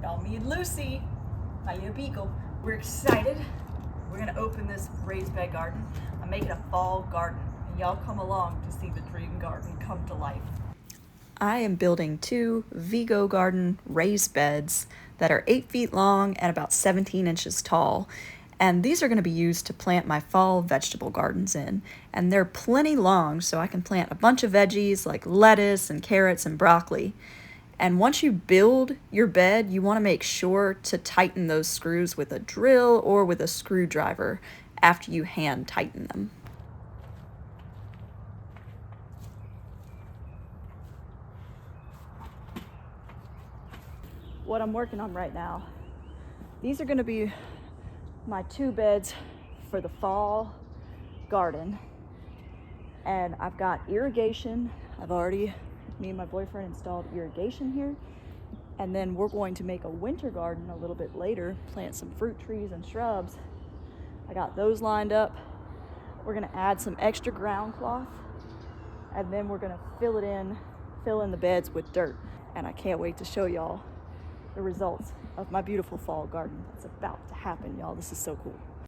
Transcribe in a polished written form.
Y'all meet Lucy, my little beagle. We're excited. We're gonna open this raised bed garden. I'm making a fall garden, and y'all come along to see the dream garden come to life. I am building 2 Vego Garden Raised Beds that are 8 feet long and about 17 inches tall. And these are going to be used to plant my fall vegetable gardens in. And they're plenty long, so I can plant a bunch of veggies like lettuce and carrots and broccoli. And once you build your bed, you want to make sure to tighten those screws with a drill or with a screwdriver after you hand tighten them. What I'm working on right now, these are going to be my 2 beds for the fall garden. And I've got irrigation. Me and my boyfriend installed irrigation here. And then we're going to make a winter garden a little bit later, plant some fruit trees and shrubs. I got those lined up. We're gonna add some extra ground cloth, and then we're gonna fill in the beds with dirt. And I can't wait to show y'all the results of my beautiful fall garden that's about to happen, y'all. This is so cool.